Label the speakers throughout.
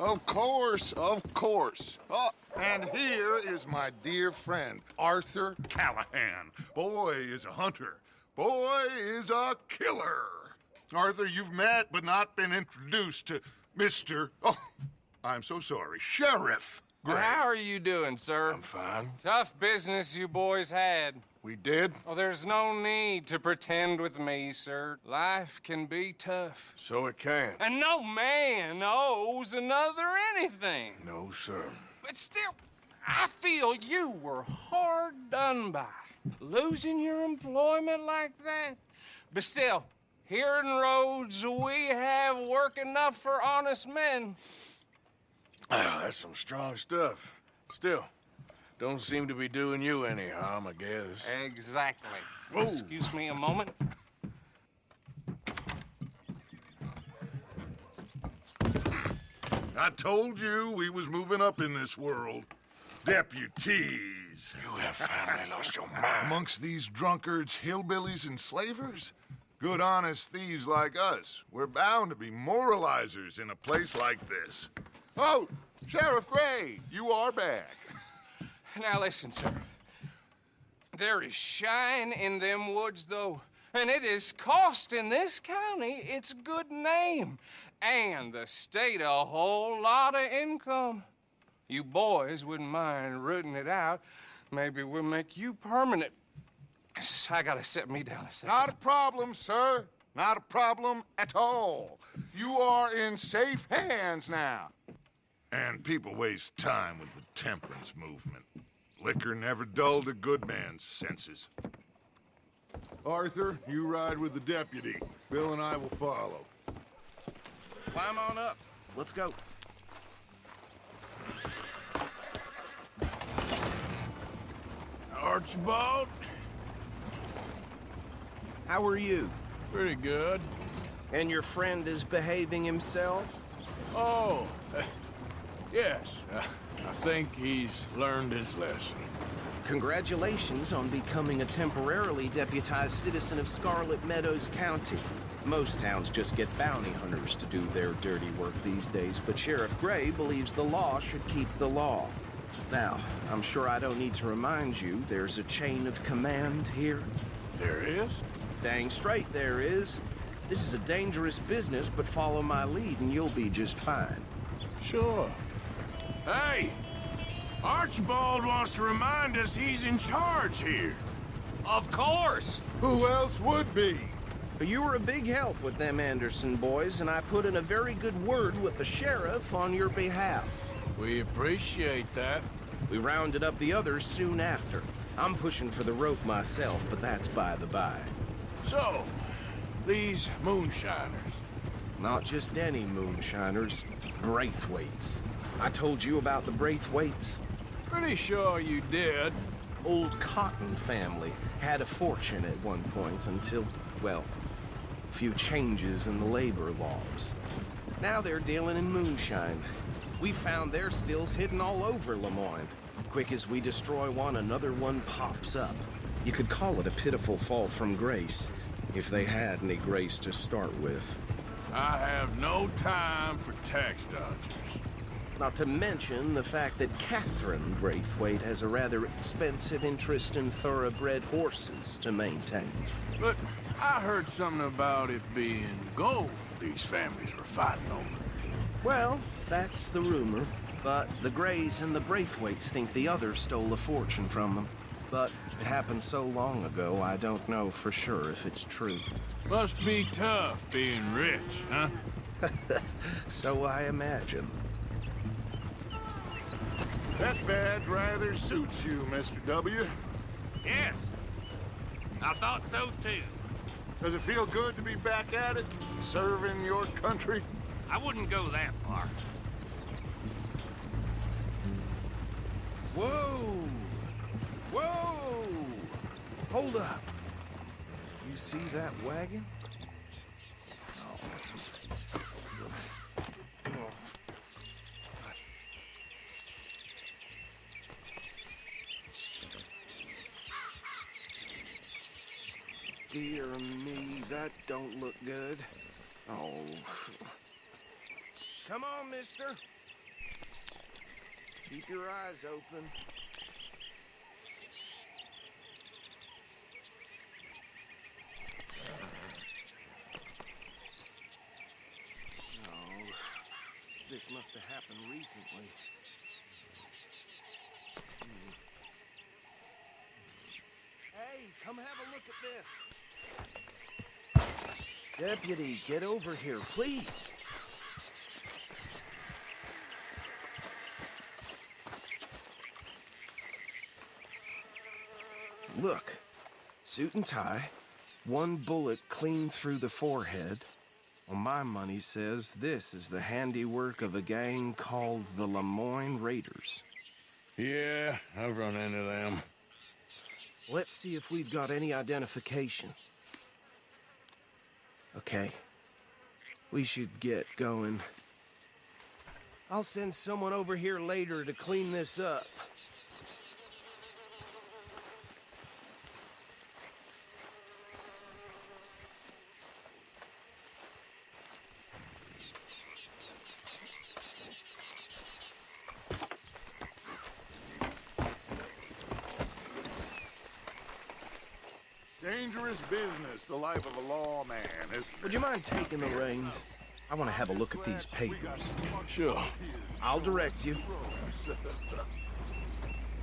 Speaker 1: Of course, of course. Oh, and here is my dear friend, Arthur Callahan. Boy is a hunter. Boy is a killer. Arthur, you've met but not been introduced to Mr. Oh, I'm so sorry, Sheriff Gray.
Speaker 2: How are you doing, sir?
Speaker 1: I'm fine.
Speaker 2: Tough business you boys had.
Speaker 1: We did?
Speaker 2: Oh, there's no need to pretend with me, sir. Life can be tough.
Speaker 1: So it can.
Speaker 2: And no man owes another anything.
Speaker 1: No, sir.
Speaker 2: But still, I feel you were hard done by. Losing your employment like that. But still, here in Rhodes, we have work enough for honest men.
Speaker 3: Ah, that's some strong stuff. Still, don't seem to be doing you any harm, I guess.
Speaker 2: Exactly.
Speaker 3: Whoa.
Speaker 2: Excuse me a moment.
Speaker 1: I told you we was moving up in this world. Deputies.
Speaker 3: You have finally lost your mind.
Speaker 1: Amongst these drunkards, hillbillies, and slavers? Good, honest thieves like us. We're bound to be moralizers in a place like this. Oh, Sheriff Gray, you are back.
Speaker 2: Now listen, sir. There is shine in them woods, though, and it is costing this county its good name and the state a whole lot of income. You boys wouldn't mind rooting it out. Maybe we'll make you permanent. I gotta sit me down a second.
Speaker 1: Not a problem, sir. Not a problem at all. You are in safe hands now. And people waste time with the temperance movement. Liquor never dulled a good man's senses. Arthur, you ride with the deputy. Bill and I will follow.
Speaker 4: Climb on up. Let's go.
Speaker 3: Archibald?
Speaker 4: How are you?
Speaker 3: Pretty good.
Speaker 4: And your friend is behaving himself?
Speaker 3: Oh, yes. I think he's learned his lesson.
Speaker 4: Congratulations on becoming a temporarily deputized citizen of Scarlet Meadows County. Most towns just get bounty hunters to do their dirty work these days, but Sheriff Gray believes the law should keep the law. Now, I'm sure I don't need to remind you, there's a chain of command here.
Speaker 3: There is?
Speaker 4: Dang straight there is. This is a dangerous business, but follow my lead and you'll be just fine.
Speaker 3: Sure. Hey! Archibald wants to remind us he's in charge here.
Speaker 2: Of course!
Speaker 1: Who else would be?
Speaker 4: You were a big help with them Anderson boys, and I put in a very good word with the sheriff on your behalf.
Speaker 3: We appreciate that.
Speaker 4: We rounded up the others soon after. I'm pushing for the rope myself, but that's by the by.
Speaker 3: So, these moonshiners.
Speaker 4: Not just any moonshiners, Braithwaites. I told you about the Braithwaites.
Speaker 3: Pretty sure you did.
Speaker 4: Old Cotton family had a fortune at one point until, well, a few changes in the labor laws. Now they're dealing in moonshine. We found their stills hidden all over Lemoyne. Quick as we destroy one, another one pops up. You could call it a pitiful fall from grace, if they had any grace to start with.
Speaker 3: I have no time for tax dodgers.
Speaker 4: Not to mention the fact that Catherine Braithwaite has a rather expensive interest in thoroughbred horses to maintain.
Speaker 3: But I heard something about it being gold these families were fighting over.
Speaker 4: Well, that's the rumor. But the Grays and the Braithwaites think the others stole a fortune from them. But it happened so long ago, I don't know for sure if it's true.
Speaker 3: Must be tough being rich, huh?
Speaker 4: So I imagine.
Speaker 1: That badge rather suits you, Mr. W.
Speaker 5: Yes, I thought so too.
Speaker 1: Does it feel good to be back at it, serving your country?
Speaker 5: I wouldn't go that far.
Speaker 4: Whoa! Whoa! Hold up. You see that wagon? Dear me, that don't look good. Oh. Come on, mister. Keep your eyes open. Oh, this must have happened recently. Hey, come have a look at this. Deputy, get over here, please. Look, suit and tie, one bullet clean through the forehead. Well, my money says this is the handiwork of a gang called the Lemoyne Raiders.
Speaker 3: Yeah, I've run into them.
Speaker 4: Let's see if we've got any identification. Okay, we should get going. I'll send someone over here later to clean this up.
Speaker 1: Dangerous business, the life of a lawman, isn't it?
Speaker 4: Would you mind taking the reins? I want to have a look at these papers.
Speaker 3: Sure.
Speaker 4: I'll direct you.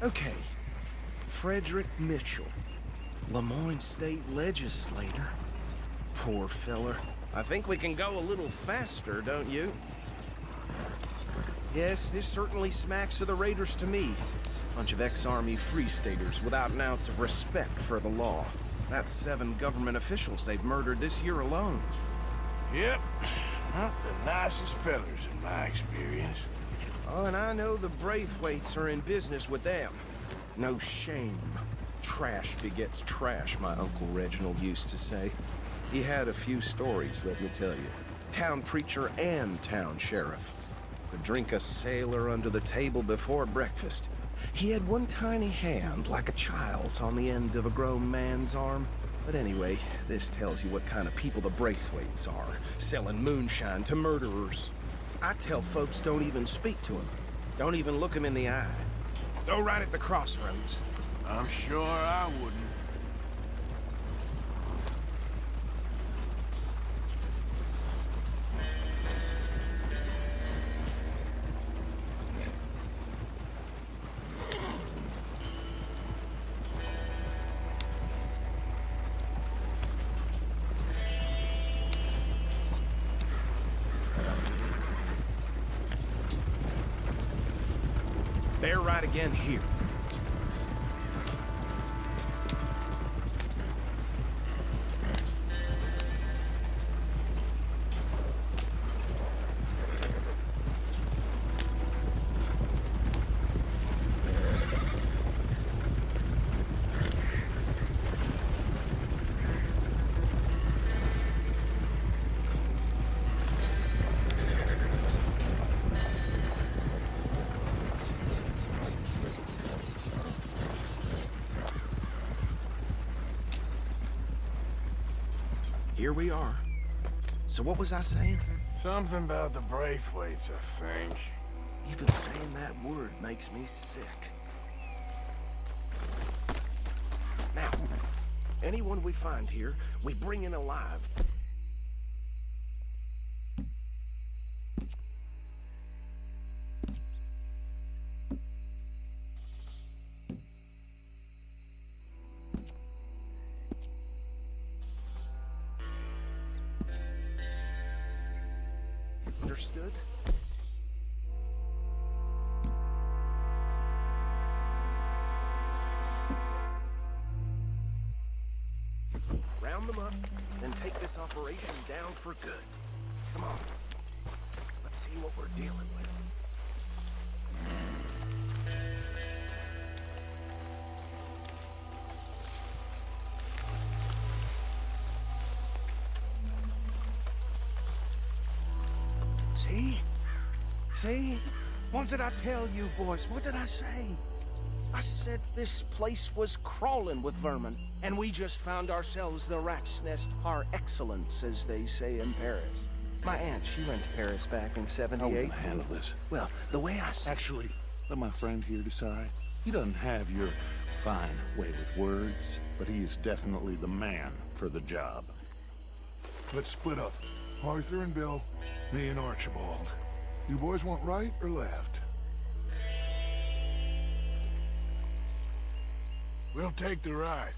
Speaker 4: Okay. Frederick Mitchell, Lemoyne State Legislator. Poor feller. I think we can go a little faster, don't you? Yes, this certainly smacks of the Raiders to me. Bunch of ex-Army Free Staters without an ounce of respect for the law. That's 7 government officials they've murdered this year alone.
Speaker 3: Yep. Not the nicest fellers in my experience.
Speaker 4: Oh, and I know the Braithwaites are in business with them. No shame. Trash begets trash, my Uncle Reginald used to say. He had a few stories, let me tell you. Town preacher and town sheriff. Could drink a sailor under the table before breakfast. He had one tiny hand, like a child's, on the end of a grown man's arm. But anyway, this tells you what kind of people the Braithwaites are, selling moonshine to murderers. I tell folks don't even speak to them. Don't even look them in the eye. Go right at the crossroads.
Speaker 3: I'm sure I wouldn't.
Speaker 4: Bear right again here. Here we are. So what was I saying?
Speaker 3: Something about the Braithwaites, I think.
Speaker 4: Even saying that word makes me sick. Now, anyone we find here, we bring in alive. Understood? Round them up, then take this operation down for good. Come on. Let's see what we're dealing with. See? See? What did I tell you, boys? What did I say? I said this place was crawling with vermin, and we just found ourselves the rat's nest par excellence, as they say in Paris. My aunt, she went to Paris back in '78.
Speaker 3: Handle this.
Speaker 4: Well, the way I see...
Speaker 6: Actually,
Speaker 1: Let my friend here decide. He doesn't have your fine way with words, but he is definitely the man for the job. Let's split up. Arthur and Bill, me and Archibald. You boys want right or left?
Speaker 3: We'll take the ride.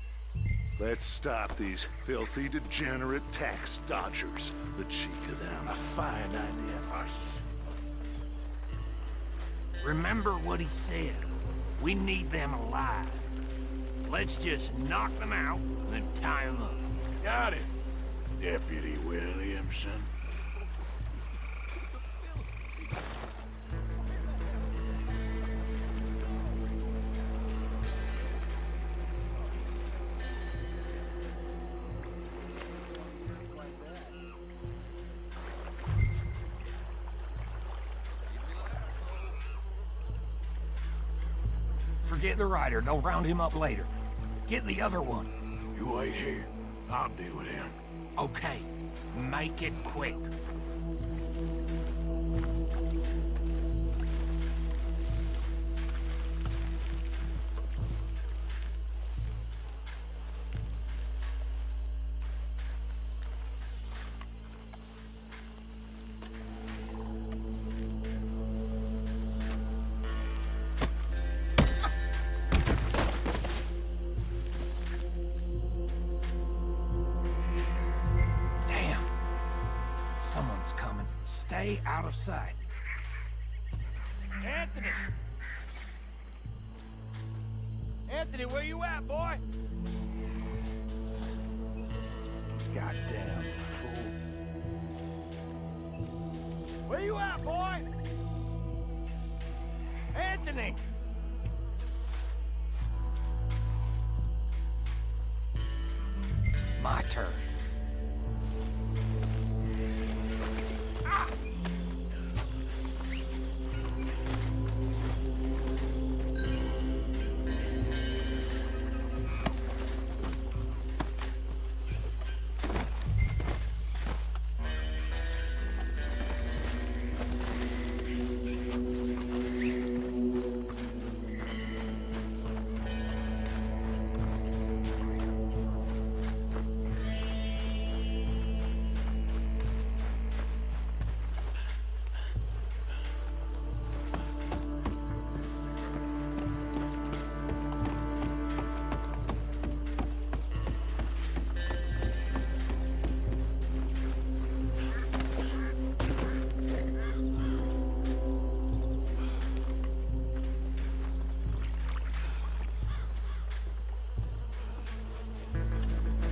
Speaker 1: Let's stop these filthy, degenerate tax dodgers. The cheek of them. A fine idea.
Speaker 5: Remember what he said. We need them alive. Let's just knock them out and then tie them up.
Speaker 3: Got it, Deputy Williamson.
Speaker 5: Forget the rider. They'll round him up later. Get the other one.
Speaker 3: You wait here. I'll deal with him.
Speaker 5: Okay. Make it quick. Someone's coming. Stay out of sight. Anthony! Anthony, where you at, boy?
Speaker 4: Goddamn fool.
Speaker 5: Where you at, boy? Anthony! My turn.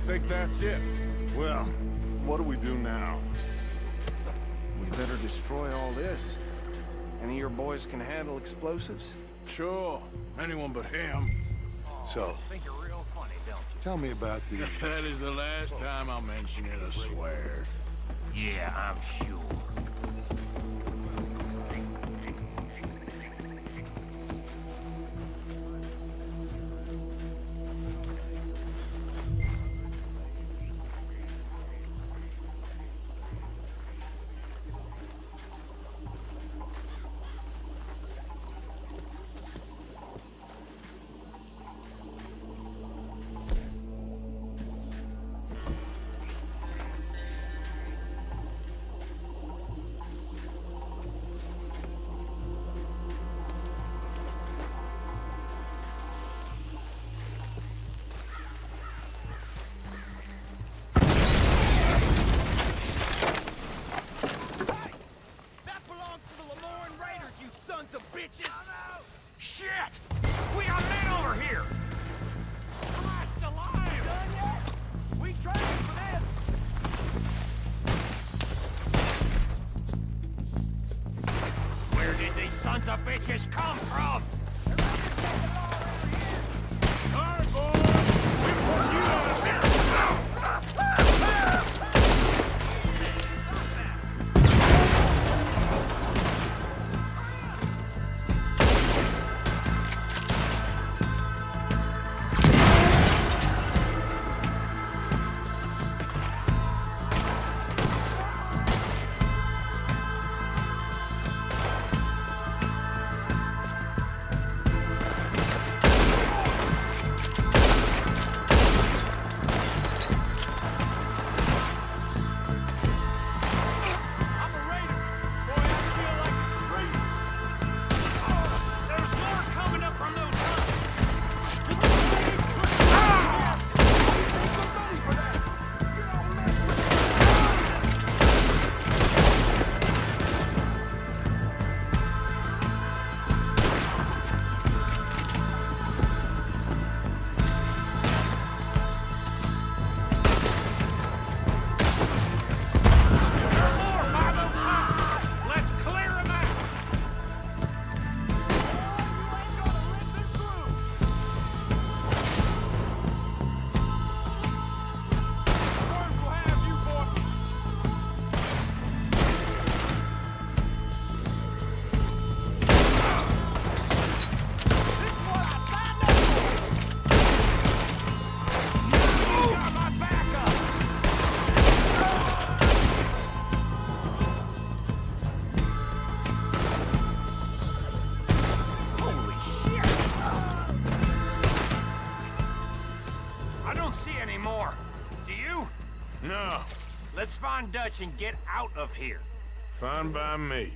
Speaker 3: I think that's it.
Speaker 1: Well, what do we do now?
Speaker 4: We better destroy all this. Any of your boys can handle explosives?
Speaker 3: Sure. Anyone but him.
Speaker 1: So,
Speaker 5: Think you're real funny, don't
Speaker 1: tell me about the...
Speaker 3: That is the last time I'll mention it, I swear.
Speaker 5: you? Yeah, I'm sure. Shit! We got men over here! Christ alive! Done yet? We trained for this! Where did these sons of bitches come from?
Speaker 3: All right, boys. We want you out of here.
Speaker 5: Fine Dutch and get out of here.
Speaker 3: Fine by me.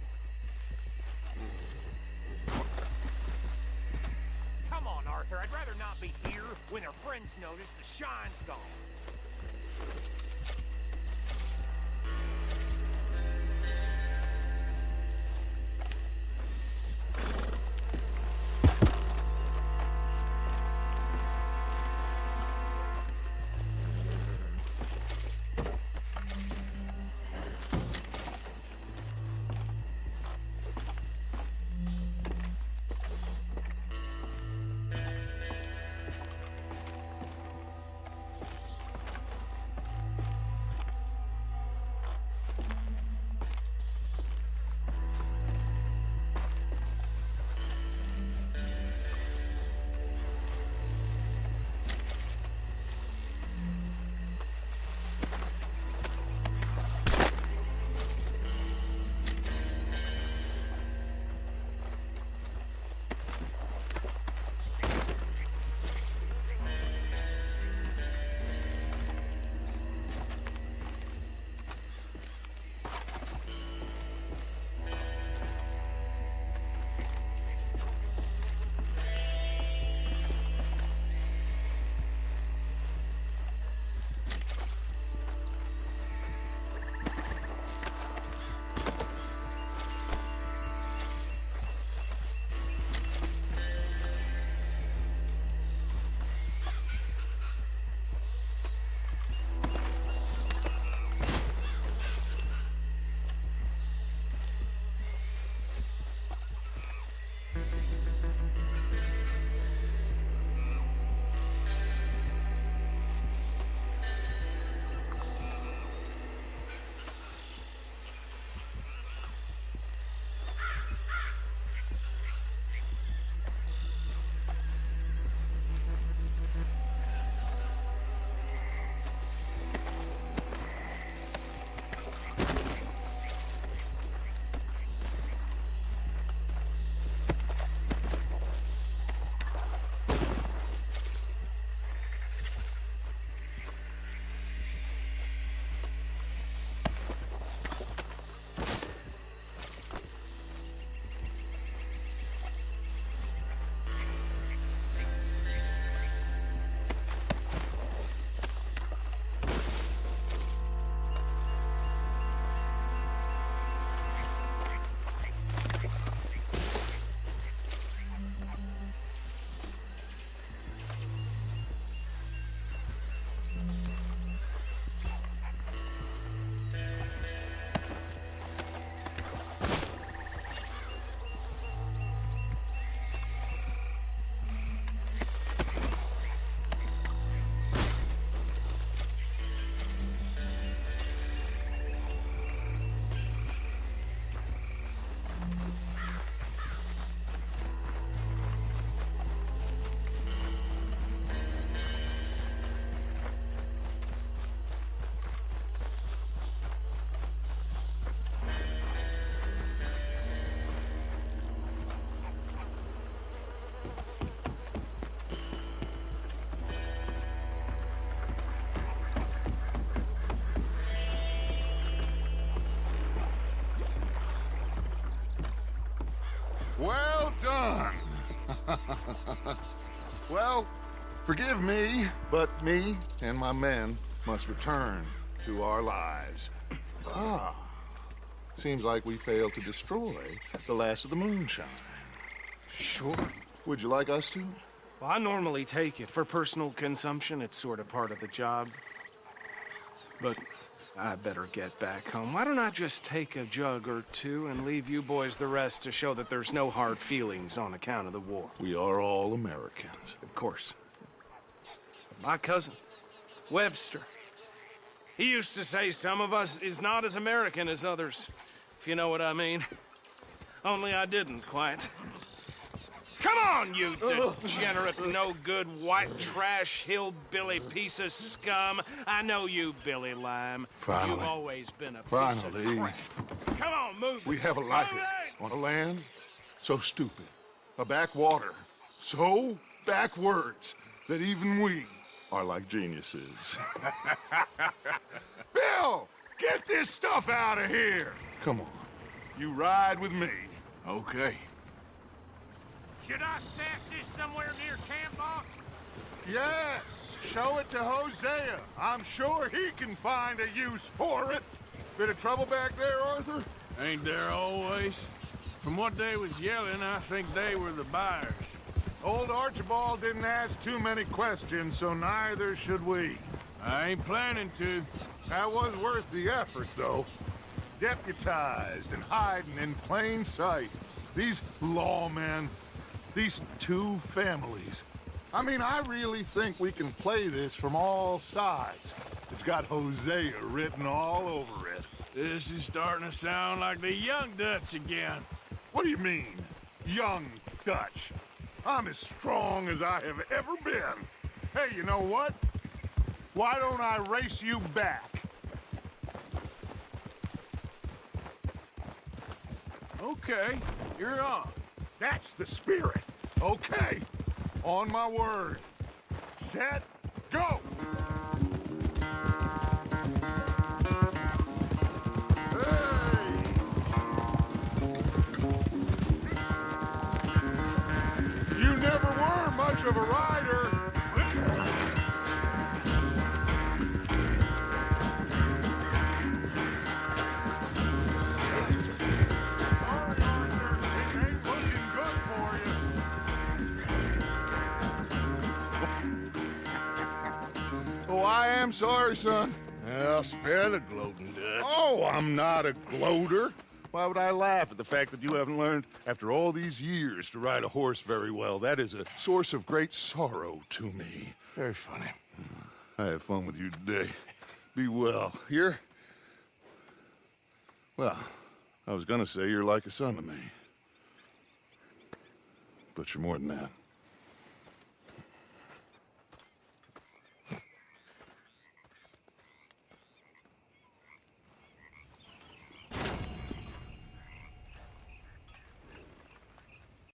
Speaker 5: Come on, Arthur. I'd rather not be here when our friends notice the shine's gone.
Speaker 1: Well done. Well, forgive me, but me and my men must return to our lives. Ah, seems like we failed to destroy the last of the moonshine.
Speaker 4: Sure.
Speaker 1: Would you like us to?
Speaker 4: Well, I normally take it. For personal consumption, it's sort of part of the job. But I better get back home. Why don't I just take a jug or two and leave you boys the rest to show that there's no hard feelings on account of the war?
Speaker 1: We are all Americans.
Speaker 4: Of course. My cousin, Webster, he used to say some of us is not as American as others, if you know what I mean. Only I didn't quite. Come on, you degenerate, no-good, white trash, hillbilly piece of scum. I know you, Billy Lime.
Speaker 1: Finally.
Speaker 4: You've always been a piece
Speaker 1: Finally.
Speaker 4: of crap. Come on, move it.
Speaker 1: We have a life
Speaker 4: Move it!
Speaker 1: on a land so stupid, a backwater so backwards that even we are like geniuses. Bill! Get this stuff out of here! Come on. You ride with me.
Speaker 3: Okay.
Speaker 5: Should I stash this somewhere near camp, boss?
Speaker 1: Yes, show it to Hosea. I'm sure he can find a use for it. Bit of trouble back there, Arthur?
Speaker 3: Ain't there always? From what they was yelling, I think they were the buyers.
Speaker 1: Old Archibald didn't ask too many questions, so neither should we.
Speaker 3: I ain't planning to.
Speaker 1: That was worth the effort, though. Deputized and hiding in plain sight. These lawmen, these two families. I mean, I really think we can play this from all sides. It's got Hosea written all over it.
Speaker 3: This is starting to sound like the Young Dutch again.
Speaker 1: What do you mean, young Dutch? I'm as strong as I have ever been. Hey, you know what? Why don't I race you back?
Speaker 3: Okay, you're on.
Speaker 1: That's the spirit. Okay. On my word. Set, go! Hey! You never were much of a rider. Sorry, Arthur. It ain't looking good for you. Oh, I am sorry, son.
Speaker 3: I'll spare the gloating Dutch.
Speaker 1: Oh, I'm not a gloater. Why would I laugh at the fact that you haven't learned, after all these years, to ride a horse very well? That is a source of great sorrow to me.
Speaker 3: Very funny.
Speaker 1: I had fun with you today. Be well. Here? Well, I was gonna say you're like a son to me. But you're more than that.